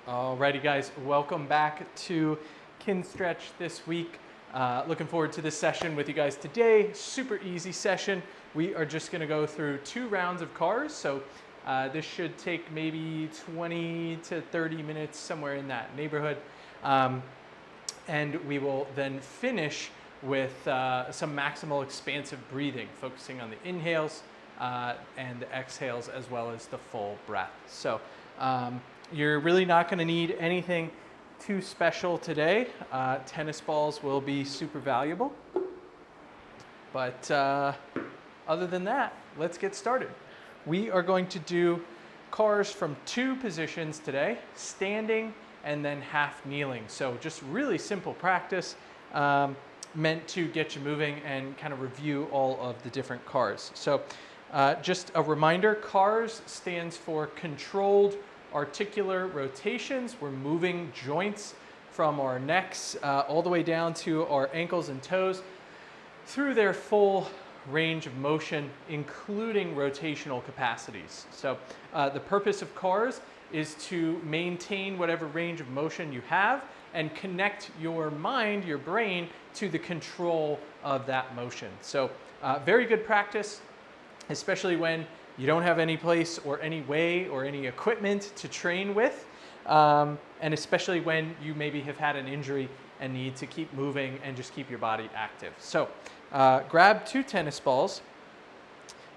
Alrighty guys, welcome back to Kinstretch this week. Looking forward to this session with you guys today. Super easy session. We are just going to go through 2 rounds of cars. So this should take maybe 20 to 30 minutes, somewhere in that neighborhood. And we will then finish with some maximal expansive breathing, focusing on the inhales and the exhales as well as the full breath. So you're really not going to need anything too special today. Tennis balls will be super valuable. But other than that, let's get started. We are going to do cars from 2 positions today, standing and then half kneeling. So just really simple practice meant to get you moving and kind of review all of the different cars. So just a reminder, CARS stands for controlled articular rotations. We're moving joints from our necks all the way down to our ankles and toes through their full range of motion, including rotational capacities. So the purpose of CARS is to maintain whatever range of motion you have and connect your mind, your brain, to the control of that motion. So very good practice, especially when you don't have any place or any way or any equipment to train with, and especially when you maybe have had an injury and need to keep moving and just keep your body active. So grab 2 tennis balls,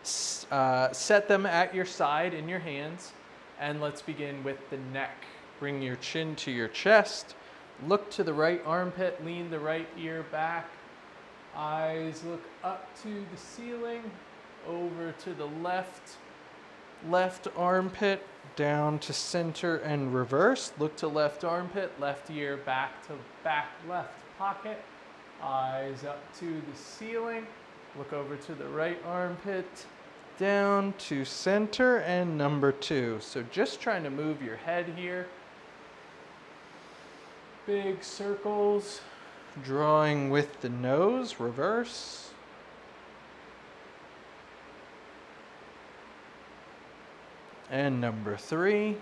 set them at your side in your hands, and let's begin with the neck. Bring your chin to your chest, look to the right armpit, lean the right ear back, eyes look up to the ceiling, over to the left armpit, down to center and reverse. Look to left armpit, left ear back to back left pocket. Eyes up to the ceiling. Look over to the right armpit, down to center and number 2. So just trying to move your head here. Big circles, drawing with the nose, reverse. And number 3.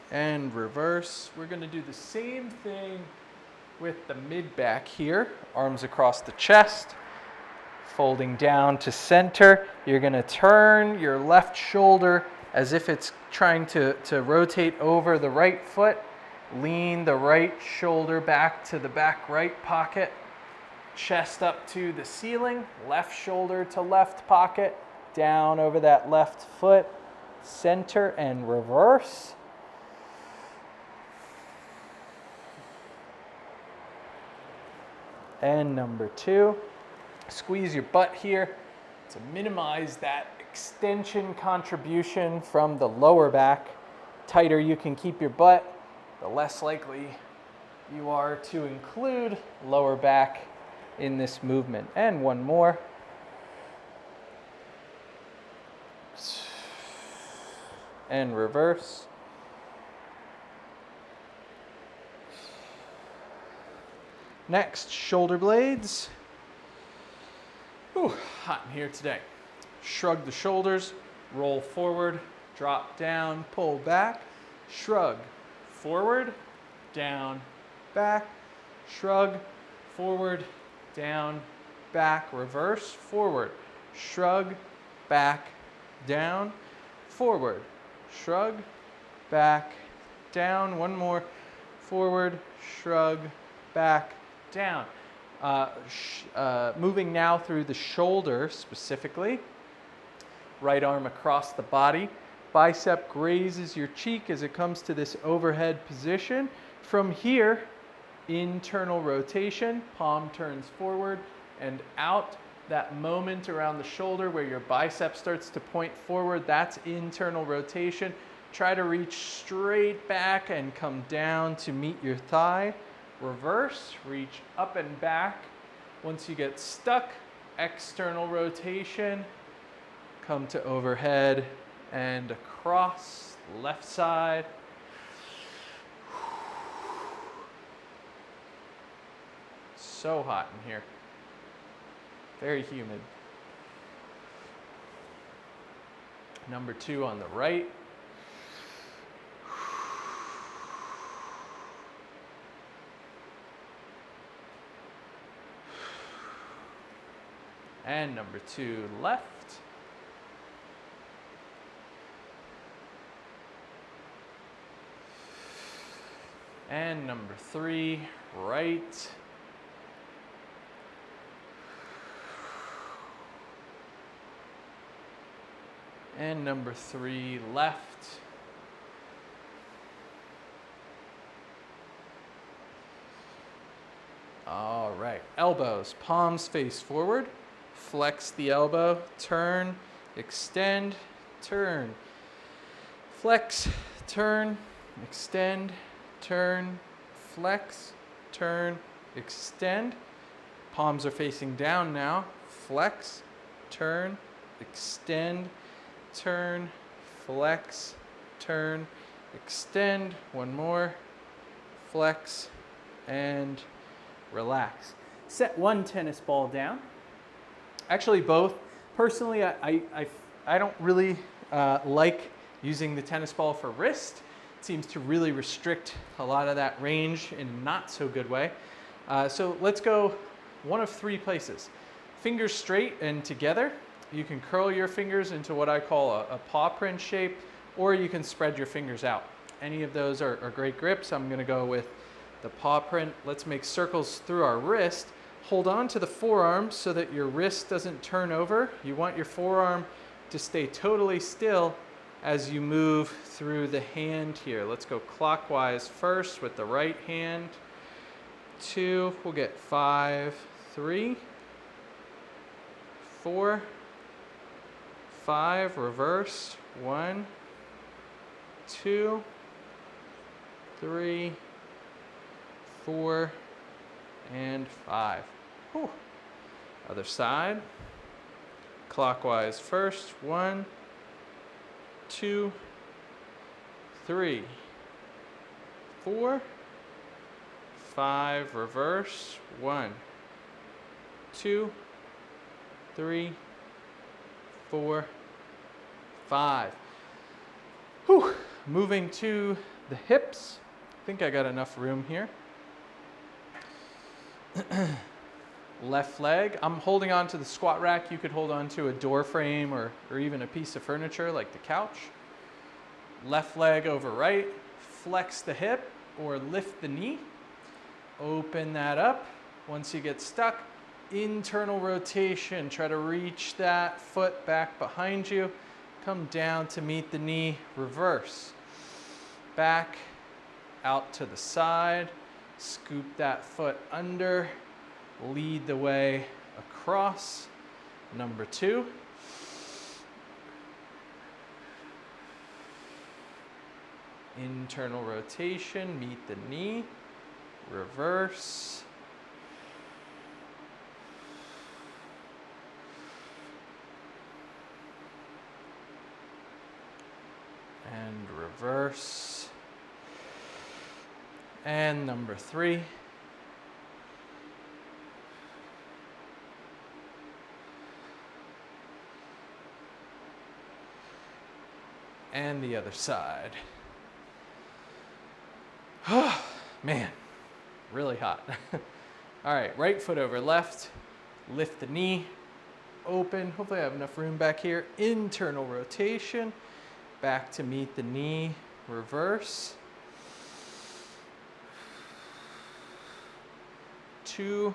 And reverse. We're going to do the same thing with the mid back here. Arms across the chest. Folding down to center. You're going to turn your left shoulder as if it's trying to rotate over the right foot. Lean the right shoulder back to the back right pocket. Chest up to the ceiling, left shoulder to left pocket, down over that left foot, center and reverse. And number 2, squeeze your butt here to minimize that extension contribution from the lower back. Tighter you can keep your butt, the less likely you are to include lower back in this movement. And one more. And reverse. Next, shoulder blades. Ooh, hot in here today. Shrug the shoulders, roll forward, drop down, pull back, shrug, forward, down, back, shrug, forward, down, back, reverse, forward, shrug, back, down, forward, shrug, back, down, one more, forward, shrug, back, down. Moving now through the shoulder specifically, right arm across the body, bicep grazes your cheek as it comes to this overhead position. From here, internal rotation, palm turns forward and out. That moment around the shoulder where your bicep starts to point forward, that's internal rotation. Try to reach straight back and come down to meet your thigh. Reverse, reach up and back. Once you get stuck, external rotation, come to overhead and across, left side. So hot in here. Very humid. Number 2 on the right. And number 2 left. And number 3 right. And number 3 left. All right, elbows, palms face forward. Flex the elbow, turn, extend, turn. Flex, turn, extend, turn, flex, turn, extend. Palms are facing down now. Flex, turn, extend, turn, flex, turn, extend. One more. Flex and relax. Set one tennis ball down. Actually, both. Personally, I don't really like using the tennis ball for wrist. It seems to really restrict a lot of that range in a not so good way. So let's go one of 3 places. Fingers straight and together. You can curl your fingers into what I call a paw print shape, or you can spread your fingers out. Any of those are great grips. I'm going to go with the paw print. Let's make circles through our wrist. Hold on to the forearm so that your wrist doesn't turn over. You want your forearm to stay totally still as you move through the hand here. Let's go clockwise first with the right hand. 2, we'll get 5, 3, 4, 5, reverse. 1, 2, 3, 4, and 5. Whew. Other side. Clockwise first. 1, 2, 3, 4, 5, reverse. 1, 2, 3, 4, 5. Whew. Moving to the hips. I think I got enough room here. Left leg. I'm holding on to the squat rack. You could hold on to a door frame or even a piece of furniture like the couch. Left leg over right. Flex the hip or lift the knee. Open that up. Once you get stuck, internal rotation. Try to reach that foot back behind you. Come down to meet the knee. Reverse. Back, out to the side. Scoop that foot under. Lead the way across. Number 2. Internal rotation, meet the knee. Reverse. And reverse. And number 3. And the other side. Oh, man, really hot. All right, right foot over left. Lift the knee. Open. Hopefully I have enough room back here. Internal rotation. Back to meet the knee. Reverse. 2.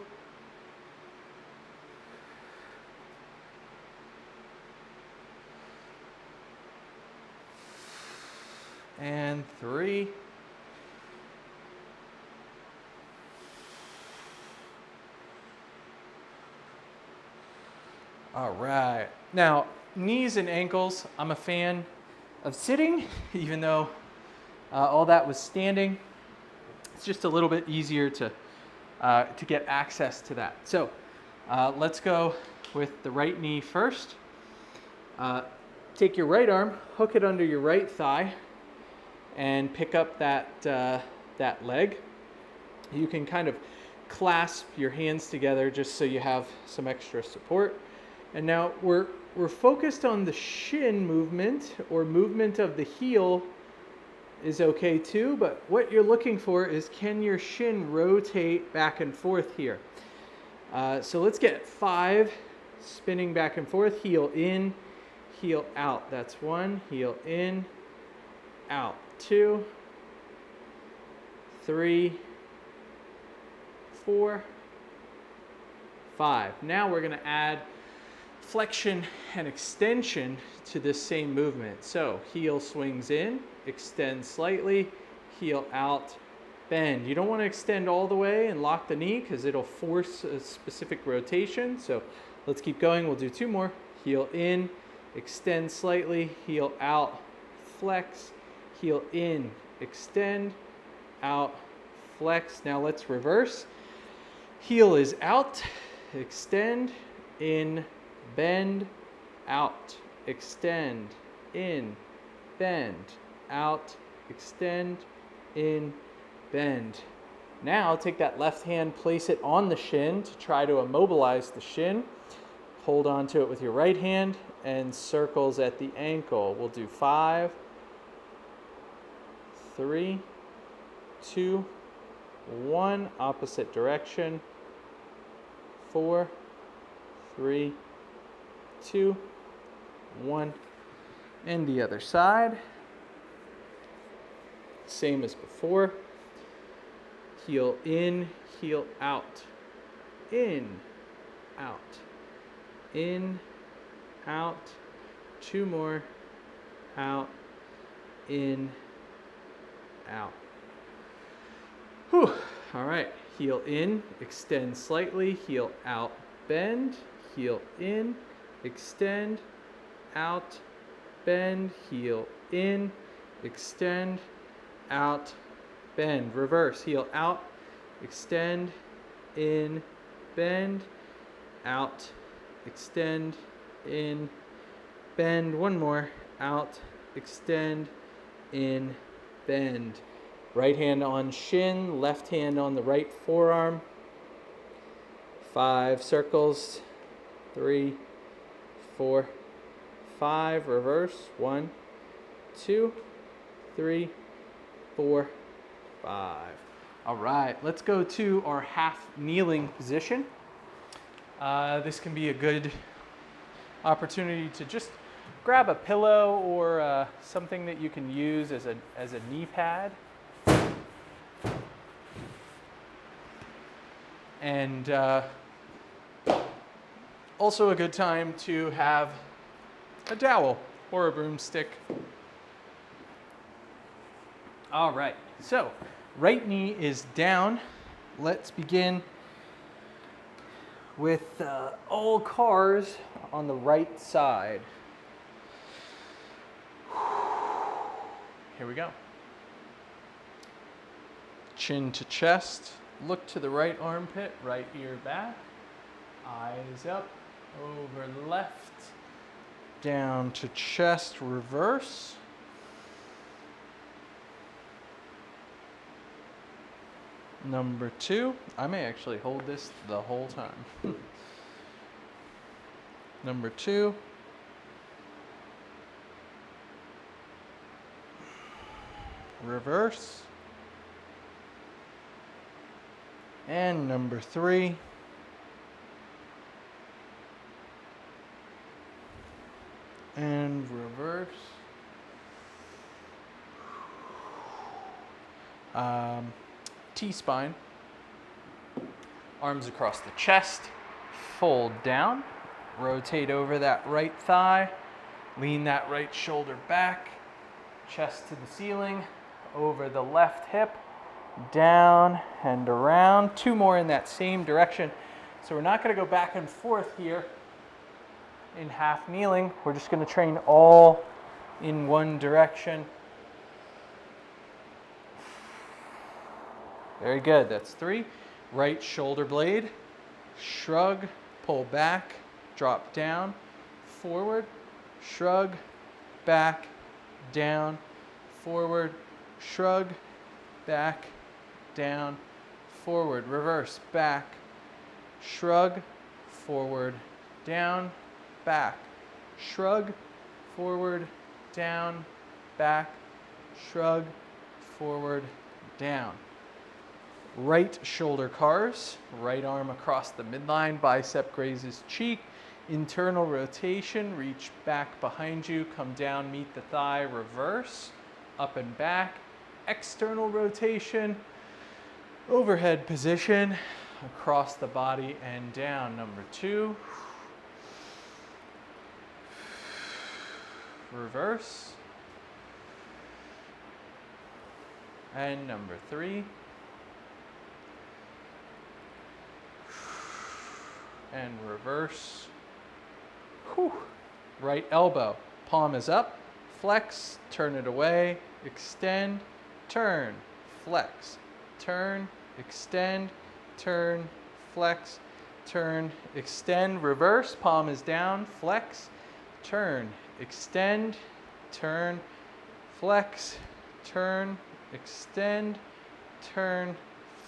And 3. All right. Now, knees and ankles, I'm a fan of sitting, even though all that was standing. It's just a little bit easier to get access to that. So let's go with the right knee first. Take your right arm, hook it under your right thigh, and pick up that leg. You can kind of clasp your hands together just so you have some extra support. And now we're we're focused on the shin movement, or movement of the heel is okay too, but what you're looking for is, can your shin rotate back and forth here? So let's get 5 spinning back and forth. Heel in, heel out. That's 1. Heel in, out. 2, 3, 4, 5. Now we're going to add flexion and extension to this same movement. So heel swings in, extend slightly, heel out, bend. You don't want to extend all the way and lock the knee because it'll force a specific rotation. So let's keep going. We'll do 2 more. Heel in, extend slightly, heel out, flex, heel in, extend, out, flex. Now let's reverse. Heel is out, extend, in, bend, out, extend, in, bend, out, extend, in, bend. Now take that left hand, place it on the shin to try to immobilize the shin. Hold on to it with your right hand and circles at the ankle. We'll do 5, 3, 2, 1, opposite direction. 4, 3, 2, 1, and the other side. Same as before. Heel in, heel out. In, out. In, out. 2 more. Out, in, out. Whew. All right. Heel in, extend slightly. Heel out, bend. Heel in, extend, out, bend. Heel in, extend, out, bend. Reverse. Heel out, extend, in, bend, out, extend, in, bend. 1 more. Out, extend, in, bend. Right hand on shin, left hand on the right forearm. 5 circles. 3, 4, 5. Reverse. 1, 2, 3, 4, 5. All right, let's go to our half kneeling position. This can be a good opportunity to just grab a pillow or something that you can use as a knee pad. And also a good time to have a dowel or a broomstick. All right, so right knee is down. Let's begin with all Carves on the right side. Here we go. Chin to chest. Look to the right armpit, right ear back. Eyes up, over left. Down to chest, reverse. Number 2. I may actually hold this the whole time. Number 2. Reverse. And number 3. And reverse. T-spine. Arms across the chest. Fold down. Rotate over that right thigh. Lean that right shoulder back. Chest to the ceiling. Over the left hip. Down and around. 2 more in that same direction. So we're not going to go back and forth here in half kneeling. We're just going to train all in one direction. Very good. That's 3. Right shoulder blade. Shrug. Pull back. Drop down. Forward. Shrug. Back. Down. Forward. Shrug. Back. Down. Forward. Reverse. Back. Shrug. Forward. Down. Back. shrug, forward, down, back, shrug, forward, down. Right shoulder carves, right arm across the midline, bicep grazes cheek, internal rotation, reach back behind you, come down, meet the thigh, reverse, up and back, external rotation, overhead position, across the body and down. Number 2. Reverse. And number 3. And reverse. Whew. Right elbow, palm is up, flex, turn it away, extend, turn, flex, turn, extend, turn, flex, turn, extend, reverse, palm is down, flex, turn, extend, turn, flex, turn, extend, turn,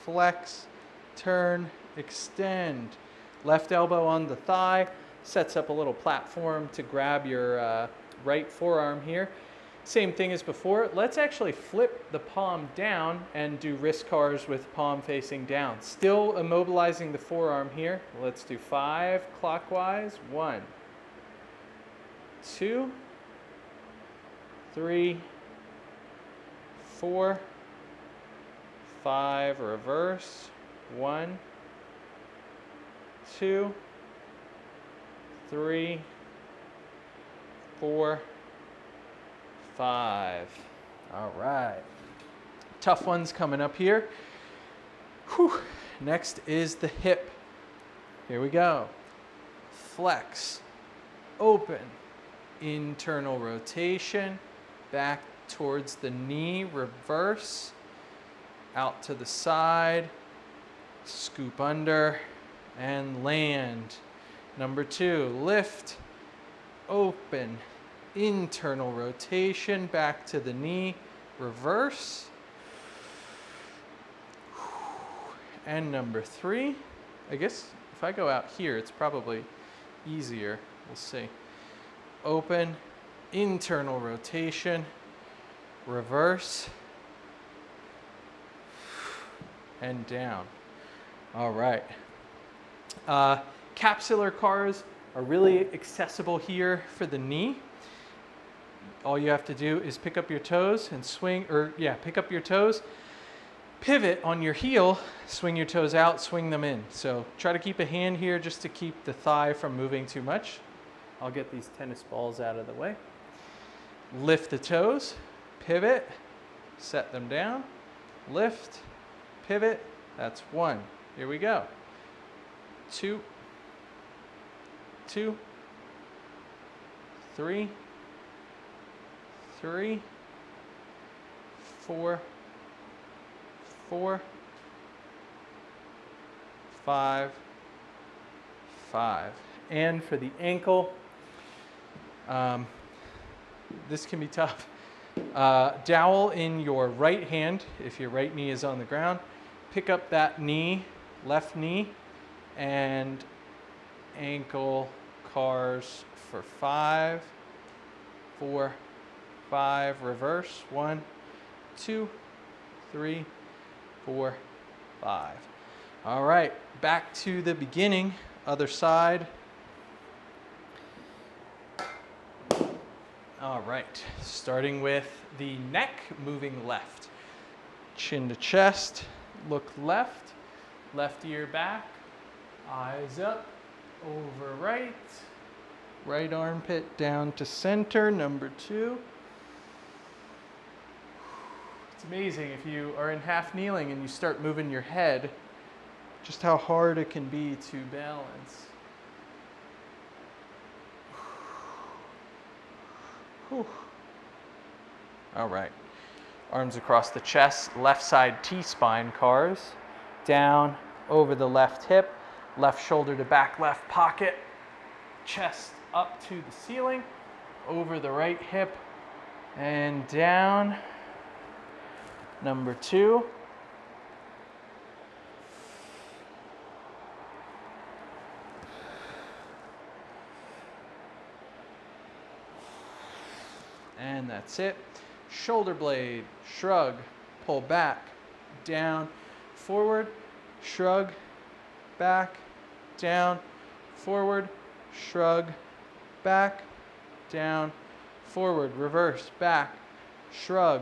flex, turn, extend. Left elbow on the thigh, sets up a little platform to grab your right forearm here. Same thing as before. Let's actually flip the palm down and do wrist carves with palm facing down. Still immobilizing the forearm here. Let's do 5 clockwise. 1, 2, 3, 4, 5, reverse. 1, 2, 3, 4, 5. All right. Tough ones coming up here. Whew. Next is the hip. Here we go. Flex, open, internal rotation, back towards the knee, reverse, out to the side, scoop under, and land. Number 2, lift, open, internal rotation, back to the knee, reverse. And number 3, I guess if I go out here, it's probably easier. We'll see. Open, internal rotation, reverse, and down. All right. Capsular carves are really accessible here for the knee. All you have to do is pick up your toes and swing, pick up your toes, pivot on your heel, swing your toes out, swing them in. So try to keep a hand here just to keep the thigh from moving too much. I'll get these tennis balls out of the way. Lift the toes, pivot, set them down, lift, pivot. That's 1. Here we go. 2, 2, 3, 3, 4, 4, 5, 5. And for the ankle, this can be tough. Dowel in your right hand if your right knee is on the ground. Pick up that knee, left knee, and ankle carves for 5, 4, 5, reverse. 1, 2, 3, 4, 5. All right, back to the beginning, other side. All right, starting with the neck, moving left. Chin to chest, look left, left ear back, eyes up, over right, right armpit down to center, number 2. It's amazing if you are in half kneeling and you start moving your head, just how hard it can be to balance. Whew. All right, arms across the chest, left side T-spine carves, down over the left hip, left shoulder to back left pocket, chest up to the ceiling, over the right hip, and down. Number 2. and that's it. Shoulder blade, shrug, pull back, down, forward, shrug, back, down, forward, shrug, back, down, forward, reverse, back, shrug,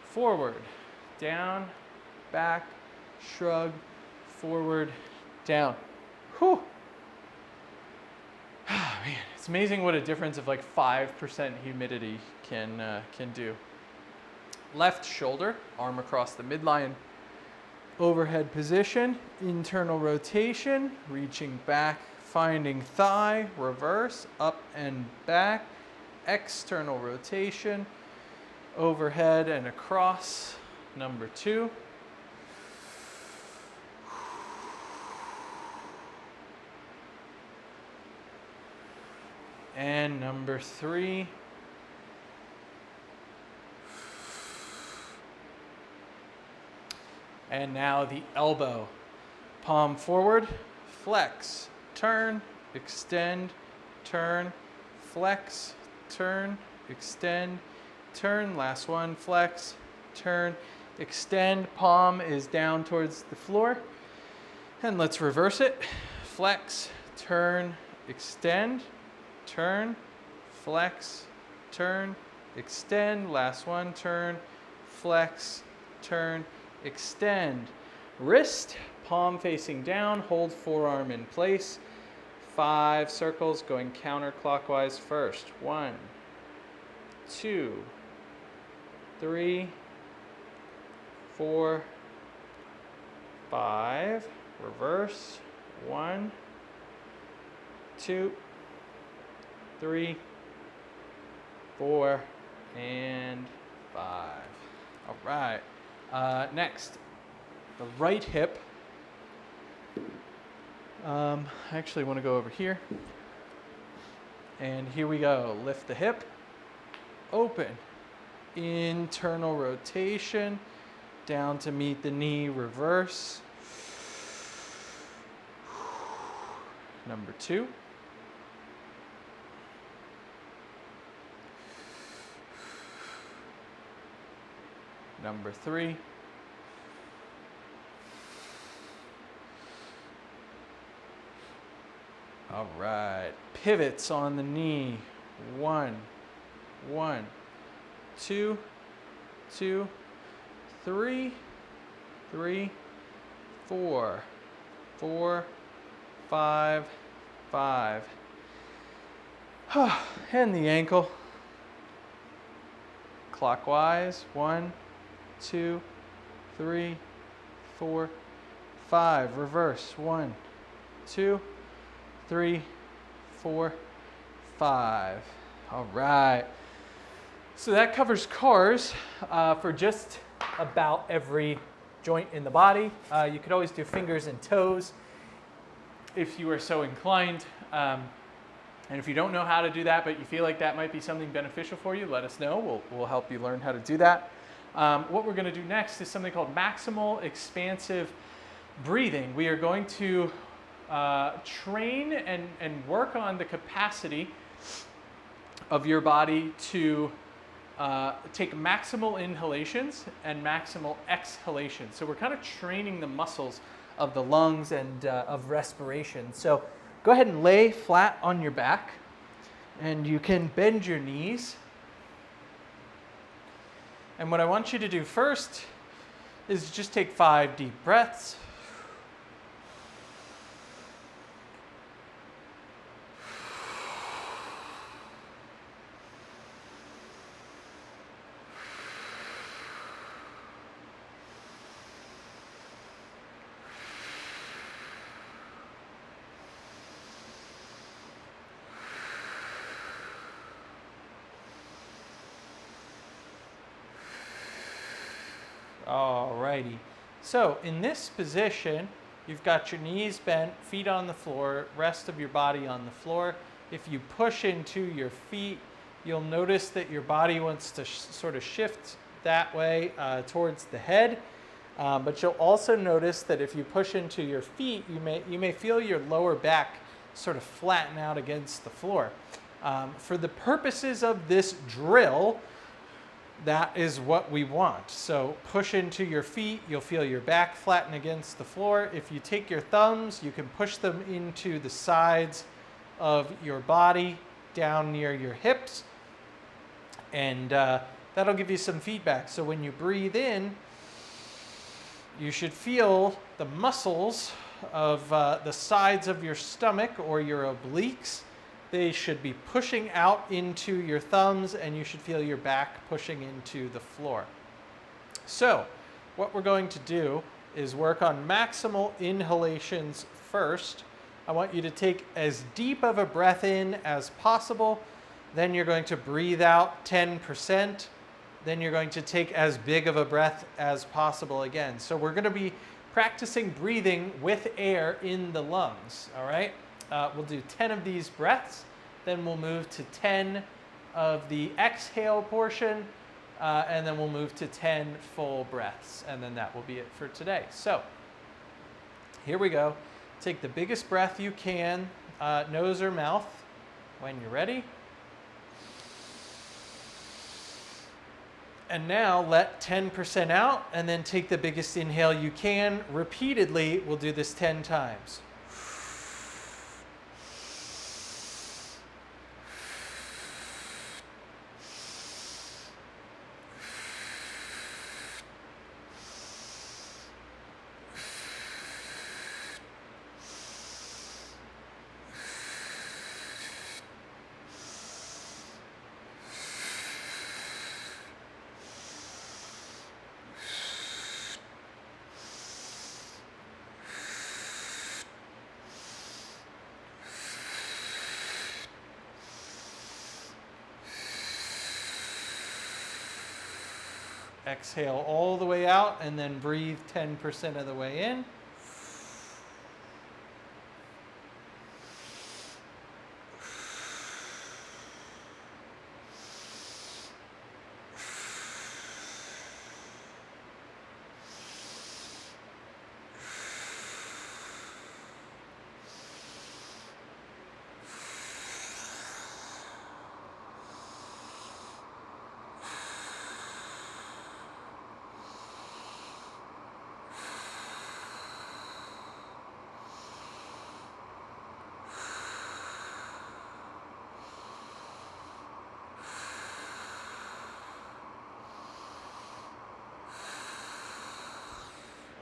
forward, down, back, shrug, forward, down. Whew. Man, it's amazing what a difference of like 5% humidity can do. Left shoulder, arm across the midline, overhead position, internal rotation, reaching back, finding thigh, reverse, up and back, external rotation, overhead and across, number 2. And number 3. And now the elbow. Palm forward, flex, turn, extend, turn, flex, turn, extend, turn. Last one, flex, turn, extend. Palm is down towards the floor. And let's reverse it. Flex, turn, extend, turn, flex, turn, extend. Last one, turn, flex, turn, extend. Wrist, palm facing down, hold forearm in place. 5 circles going counterclockwise first. 1, 2, 3, 4, 5. Reverse. 1, 2, 3, 4, and 5. All right. Next, the right hip. I actually want to go over here. And here we go. Lift the hip, open, internal rotation, down to meet the knee, reverse. Number 2. Number 3. All right, pivots on the knee. 1, 1, 2, 2, 3, 3, 4, 4, 5, 5. And the ankle. Clockwise. 1, 2, 3, 4, 5. Reverse. 1, 2, 3, 4, 5. All right. So that covers Carves for just about every joint in the body. You could always do fingers and toes if you are so inclined. And if you don't know how to do that, but you feel like that might be something beneficial for you, let us know. We'll help you learn how to do that. What we're going to do next is something called Maximal Expansive Breathing. We are going to train and work on the capacity of your body to take maximal inhalations and maximal exhalations. So we're kind of training the muscles of the lungs and of respiration. So go ahead and lay flat on your back, and you can bend your knees. And what I want you to do first is just take 5 deep breaths. Alrighty, so in this position, you've got your knees bent, feet on the floor, rest of your body on the floor. If you push into your feet, you'll notice that your body wants to sort of shift that way towards the head. But you'll also notice that if you push into your feet, you may feel your lower back sort of flatten out against the floor. For the purposes of this drill, that is what we want. So push into your feet. You'll feel your back flatten against the floor. If you take your thumbs, you can push them into the sides of your body, down near your hips, and that'll give you some feedback. So when you breathe in, you should feel the muscles of the sides of your stomach or your obliques. They should be pushing out into your thumbs, and you should feel your back pushing into the floor. So what we're going to do is work on maximal inhalations first. I want you to take as deep of a breath in as possible. Then you're going to breathe out 10%. Then you're going to take as big of a breath as possible again. So we're going to be practicing breathing with air in the lungs, all right? We'll do 10 of these breaths, then we'll move to 10 of the exhale portion, and then we'll move to 10 full breaths, and then that will be it for today. So here we go. Take the biggest breath you can, nose or mouth, when you're ready. And now let 10% out, and then take the biggest inhale you can. Repeatedly, we'll do this 10 times. Exhale all the way out, and then breathe 10% of the way in.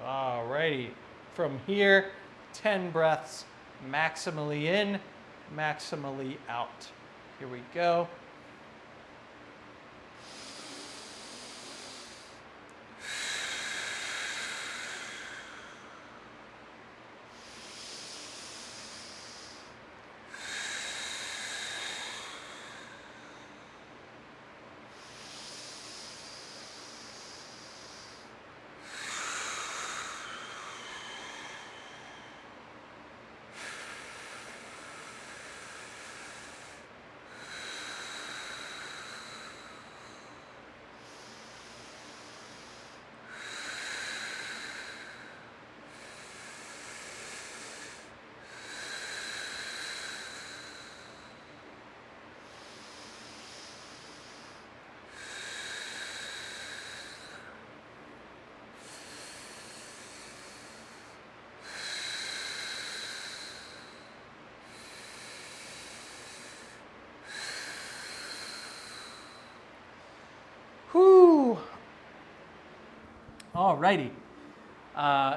Alrighty, from here, 10 breaths, maximally in, maximally out. Here we go. Whew. Alrighty.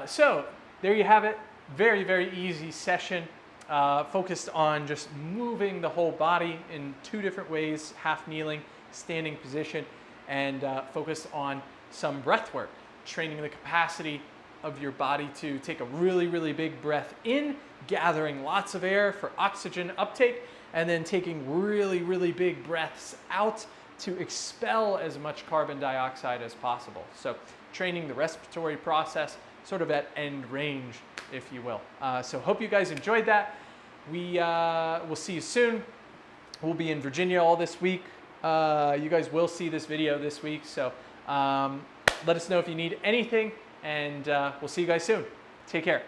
So there you have it. Very, very easy session. Focused on just moving the whole body in 2 different ways, half kneeling, standing position, and focused on some breath work, training the capacity of your body to take a really, really big breath in, gathering lots of air for oxygen uptake, and then taking really, really big breaths out to expel as much carbon dioxide as possible. So training the respiratory process sort of at end range, if you will. So hope you guys enjoyed that. We will see you soon. We'll be in Virginia all this week. You guys will see this video this week. So let us know if you need anything, and we'll see you guys soon. Take care.